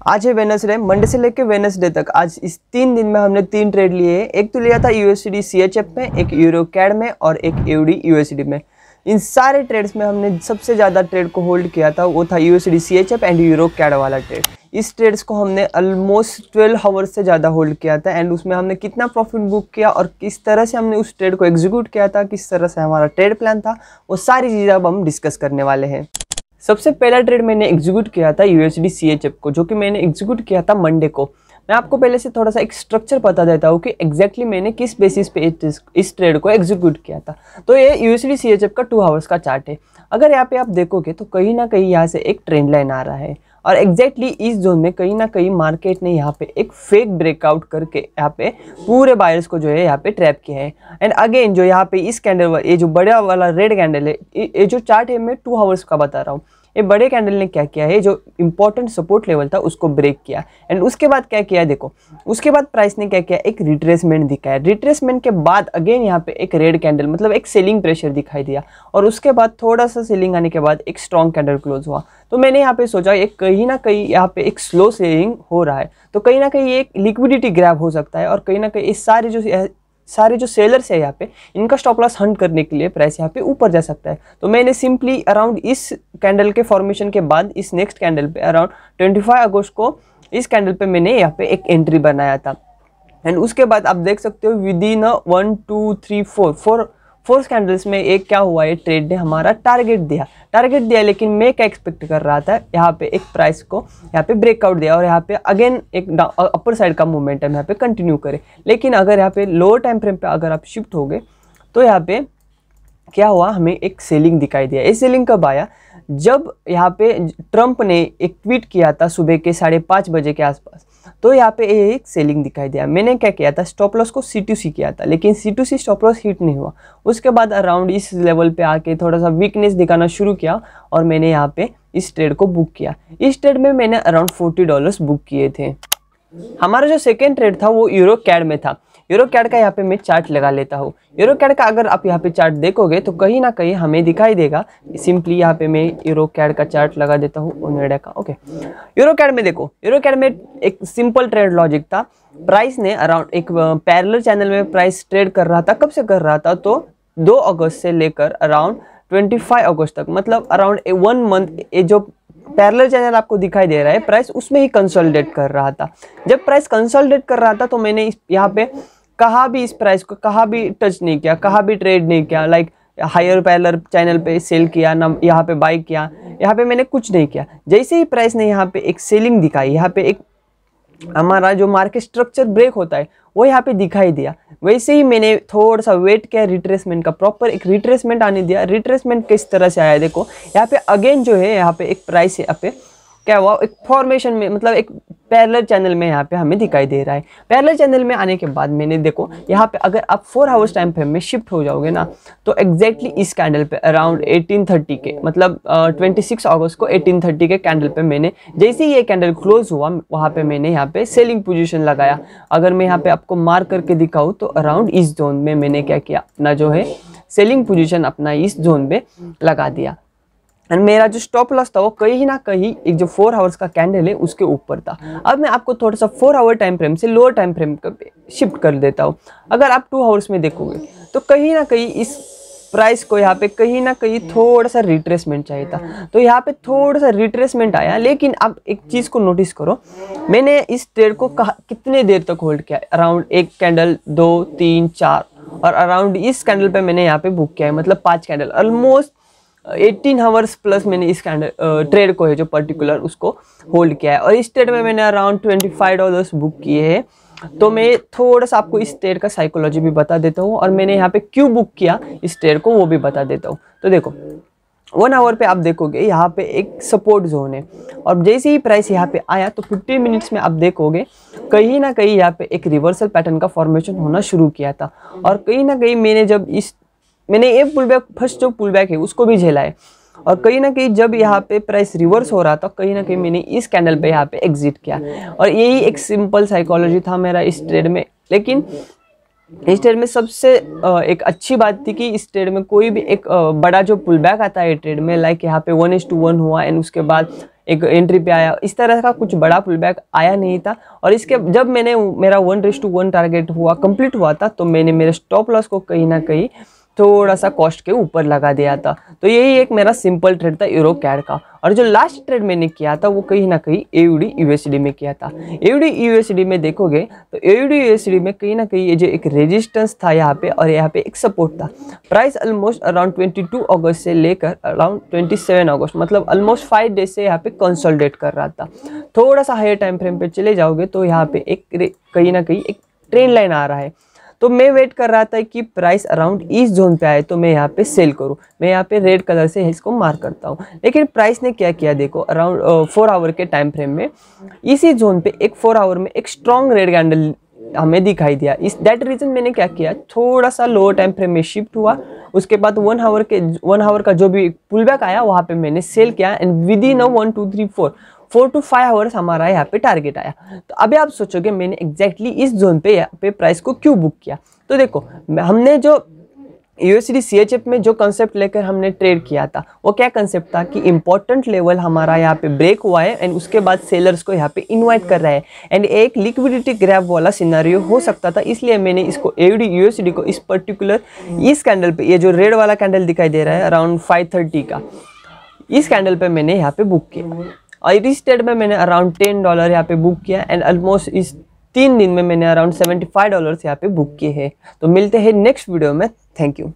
आज है Wednesday, Monday से लेकर वेडनेसडे तक। आज इस 3 दिन में हमने 3 ट्रेड लिए हैं। एक तो लिया था यूएसडी सीएचएफ में, एक यूरो कैड में और एक एयूडी यूएसडी में। इन सारे ट्रेड्स में हमने सबसे ज़्यादा ट्रेड को होल्ड किया था वो था USD CHF and euro CAD वाला ट्रेड। इस ट्रेड्स को हमने ऑलमोस्ट 12 आवर्स से ज़्यादा होल्ड किया था एंड उसमें हमने कितना प्रॉफिट बुक किया और किस तरह से हमने उस ट्रेड को एग्जीक्यूट किया था, किस तरह से हमारा ट्रेड प्लान था, वो सारी चीज़ें अब हम डिस्कस करने वाले हैं। सबसे पहला ट्रेड मैंने एग्जीक्यूट किया था यूएसडी सीएचएफ को, जो कि मैंने एग्जीक्यूट किया था मंडे को। मैं आपको पहले से थोड़ा सा एक स्ट्रक्चर बता देता हूँ कि एग्जैक्टली मैंने किस बेसिस पे इस ट्रेड को एग्जीक्यूट किया था। तो ये यूएसडी सीएचएफ का 2 आवर्स का चार्ट है। अगर यहाँ पे आप देखोगे तो कहीं ना कहीं यहाँ से एक ट्रेंड लाइन आ रहा है और एग्जैक्टली इस जोन में कहीं ना कहीं मार्केट ने यहाँ पे एक फेक ब्रेकआउट करके यहाँ पे पूरे बायर्स को जो है यहाँ पे ट्रैप किया है। एंड अगेन जो यहाँ पे इस कैंडल, ये जो बड़ा वाला रेड कैंडल है, ये जो चार्ट है मैं 2 आवर्स का बता रहा हूँ। ये बड़े कैंडल ने क्या किया है, जो इंपॉर्टेंट सपोर्ट लेवल था उसको ब्रेक किया एंड उसके बाद क्या किया है, देखो उसके बाद प्राइस ने क्या किया, एक रिट्रेसमेंट दिखाया। रिट्रेसमेंट के बाद अगेन यहाँ पे एक रेड कैंडल, मतलब एक सेलिंग प्रेशर दिखाई दिया और उसके बाद थोड़ा सा सेलिंग आने के बाद एक स्ट्रॉन्ग कैंडल क्लोज हुआ। तो मैंने यहाँ पे सोचा एक कहीं ना कहीं यहाँ पे एक स्लो सेलिंग हो रहा है, तो कहीं ना कहीं एक लिक्विडिटी ग्रैब हो सकता है और कहीं ना कहीं इस सारे जो सेलर्स है यहाँ पे, इनका स्टॉप लॉस हंट करने के लिए प्राइस यहाँ पे ऊपर जा सकता है। तो मैंने सिंपली अराउंड इस कैंडल के फॉर्मेशन के बाद इस नेक्स्ट कैंडल पे अराउंड 25 अगस्त को इस कैंडल पे मैंने यहाँ पे एक एंट्री बनाया था एंड उसके बाद आप देख सकते हो विद इन 1 2 3 4 कैंडल्स में एक क्या हुआ है, ट्रेड ने हमारा टारगेट दिया। लेकिन मैं क्या एक्सपेक्ट कर रहा था, यहाँ पे एक प्राइस को यहाँ पे ब्रेकआउट दिया और यहाँ पे अगेन एक अपर साइड का मोमेंटम यहाँ पे कंटिन्यू करे। लेकिन अगर यहाँ पे लोअर टाइम फ्रेम पे अगर आप शिफ्ट हो गए तो यहाँ पे क्या हुआ, हमें एक सेलिंग दिखाई दिया। ये सेलिंग कब आया, जब यहाँ पे ट्रंप ने एक ट्वीट किया था सुबह के 5:30 बजे के आसपास, तो यहाँ पे एक सेलिंग दिखाई दिया। मैंने क्या किया था, स्टॉप लॉस को C2C किया था, लेकिन C2C स्टॉप लॉस हिट नहीं हुआ। उसके बाद अराउंड इस लेवल पे आके थोड़ा सा वीकनेस दिखाना शुरू किया और मैंने यहाँ पे इस ट्रेड को बुक किया। इस ट्रेड में मैंने अराउंड $40 बुक किए थे। हमारा जो सेकेंड ट्रेड था वो यूरो कैड में था। यूरो कैड का यहाँ पे मैं चार्ट लगा लेता हूँ। यूरो कैड का अगर आप यहाँ पे चार्ट देखोगे तो कहीं ना कहीं हमें दिखाई देगा। सिंपली यहाँ पे मैं यूरो कैड का चार्ट लगा देता हूँ ओनिडा का। ओके, यूरो कैड में देखो, यूरो कैड में एक सिंपल ट्रेड लॉजिक था। प्राइस ने अराउंड एक पैरेलल चैनल में प्राइस ट्रेड कर रहा था। कब से कर रहा था, तो 2 अगस्त से लेकर अराउंड 25 अगस्त तक, मतलब अराउंड 1 मंथ। ये जो पैरेलल चैनल आपको दिखाई दे रहा है, प्राइस उसमें ही कंसोलिडेट कर रहा था। जब प्राइस कंसोलिडेट कर रहा था तो मैंने यहाँ पे कहाँ भी इस प्राइस को कहाँ भी टच नहीं किया, कहाँ भी ट्रेड नहीं किया। लाइक हायर पैरेलल चैनल पे सेल किया ना, यहाँ पे बाई किया, यहाँ पे मैंने कुछ नहीं किया। जैसे ही प्राइस ने यहाँ पे एक सेलिंग दिखाई, यहाँ पे एक हमारा जो मार्केट स्ट्रक्चर ब्रेक होता है वो यहाँ पे दिखाई दिया, वैसे ही मैंने थोड़ा सा वेट किया रिट्रेसमेंट का, प्रॉपर एक रिट्रेसमेंट आने दिया। रिट्रेसमेंट किस तरह से आया, देखो यहाँ पे अगेन जो है यहाँ पे एक प्राइस यहाँ पे क्या हुआ, एक फॉर्मेशन में, मतलब एक पैरेलल चैनल में यहाँ पे हमें दिखाई दे रहा है। पैरेलल चैनल में आने के बाद मैंने देखो यहाँ पे अगर आप 4 आवर्स टाइम फ्रेम में शिफ्ट हो जाओगे ना, तो एग्जैक्टली इस कैंडल पे अराउंड 1830 के, मतलब 26 अगस्त को 1830 के कैंडल पे मैंने जैसे ही ये कैंडल क्लोज हुआ वहाँ पे मैंने यहाँ पे सेलिंग पोजीशन लगाया। अगर मैं यहाँ पे आपको मार्क करके दिखाऊँ तो अराउंड इस जोन में मैंने क्या किया, अपना जो है सेलिंग पोजीशन अपना इस जोन में लगा दिया एंड मेरा जो स्टॉप लॉस था वो कहीं ना कहीं एक जो 4 आवर्स का कैंडल है उसके ऊपर था। अब मैं आपको थोड़ा सा 4 आवर टाइम फ्रेम से लोअर टाइम फ्रेम पे शिफ्ट कर देता हूँ। अगर आप 2 आवर्स में देखोगे तो कहीं ना कहीं इस प्राइस को यहाँ पे कहीं ना कहीं थोड़ा सा रिट्रेसमेंट चाहिए था, तो यहाँ पे थोड़ा सा रिट्रेसमेंट आया। लेकिन आप एक चीज़ को नोटिस करो, मैंने इस ट्रेड को कितने देर तक होल्ड किया, अराउंड 1 कैंडल 2 3 4 और अराउंड इस कैंडल पे मैंने यहाँ पे बुक किया है, मतलब 5 कैंडल, ऑलमोस्ट 18 आवर्स प्लस मैंने इस कैंडल ट्रेड को है जो पर्टिकुलर उसको होल्ड किया है। और इस ट्रेड में मैंने अराउंड $25 बुक किए हैं। तो मैं थोड़ा सा आपको इस ट्रेड का साइकोलॉजी भी बता देता हूँ और मैंने यहाँ पे क्यों बुक किया इस ट्रेड को वो भी बता देता हूँ। तो देखो 1 आवर पे आप देखोगे यहाँ पे एक सपोर्ट जोन है और जैसे ही प्राइस यहाँ पे आया तो 15 मिनट्स में आप देखोगे कहीं ना कहीं यहाँ पे एक रिवर्सल पैटर्न का फॉर्मेशन होना शुरू किया था। और कहीं ना कहीं मैंने ये पुलबैक, फर्स्ट जो पुलबैक है उसको भी झेला है और कहीं ना कहीं जब यहाँ पे प्राइस रिवर्स हो रहा था कहीं ना कहीं मैंने इस कैंडल पे यहाँ पे एग्जिट किया और यही एक सिंपल साइकोलॉजी था मेरा इस ट्रेड में। लेकिन इस ट्रेड में सबसे एक अच्छी बात थी कि इस ट्रेड में कोई भी एक बड़ा जो पुल बैक आता है ट्रेड में, लाइक यहाँ पे 1:1 हुआ एंड उसके बाद एक एंट्री पे आया। इस तरह का कुछ बड़ा पुल बैक आया नहीं था। और इसके जब मैंने मेरा 1:1 टारगेट हुआ कंप्लीट हुआ था, तो मैंने मेरे स्टॉप लॉस को कहीं ना कहीं थोड़ा सा कॉस्ट के ऊपर लगा दिया था। तो यही एक मेरा सिंपल ट्रेड था यूरो कैड का। और जो लास्ट ट्रेड मैंने किया था वो कहीं ना कहीं AUD USD में किया था। AUD USD में देखोगे तो AUD USD में कहीं ना कहीं ये जो एक रेजिस्टेंस था यहाँ पे और यहाँ पे एक सपोर्ट था। प्राइस ऑलमोस्ट अराउंड 22 अगस्त से लेकर अराउंड 27 अगस्त, मतलब ऑलमोस्ट 5 डेज से यहाँ पे कंसोलिडेट कर रहा था। थोड़ा सा हायर टाइम फ्रेम पे चले जाओगे तो यहाँ पे एक कहीं ना कहीं एक ट्रेंड लाइन आ रहा है। तो मैं वेट कर रहा था कि प्राइस अराउंड इस जोन पे आए तो मैं यहाँ पे सेल करूँ। मैं यहाँ पे रेड कलर से इसको मार्क करता हूँ। लेकिन प्राइस ने क्या किया देखो, अराउंड 4 आवर के टाइम फ्रेम में इसी जोन पे एक 4 आवर में एक स्ट्रॉन्ग रेड कैंडल हमें दिखाई दिया। इस दैट रीजन मैंने क्या किया, थोड़ा सा लोअर टाइम फ्रेम में शिफ्ट हुआ। उसके बाद 1 आवर का जो भी पुल बैक आया वहाँ पे मैंने सेल किया। And with in 1 2 3 4 to 5 hours हमारा यहाँ पे टारगेट आया। तो अभी आप सोचोगे मैंने एग्जैक्टली इस जोन पे यहाँ पे प्राइस को क्यों बुक किया। तो देखो हमने जो USD CHF में जो कंसेप्ट लेकर हमने ट्रेड किया था वो क्या कंसेप्ट था कि इंपॉर्टेंट लेवल हमारा यहाँ पे ब्रेक हुआ है एंड उसके बाद सेलर्स को यहाँ पे इनवाइट कर रहा है एंड एक लिक्विडिटी ग्रैब वाला सिनेरियो हो सकता था। इसलिए मैंने इसको AUD USD को इस पर्टिकुलर इस कैंडल पे, ये जो रेड वाला कैंडल दिखाई दे रहा है अराउंड 5:30 का, इस कैंडल पे मैंने यहाँ पे बुक किया। और इस ट्रेड में मैंने अराउंड $10 यहाँ पे बुक किया एंड ऑलमोस्ट इस 3 दिन में मैंने अराउंड $75 यहाँ पे बुक किए हैं। तो मिलते हैं नेक्स्ट वीडियो में। Thank you.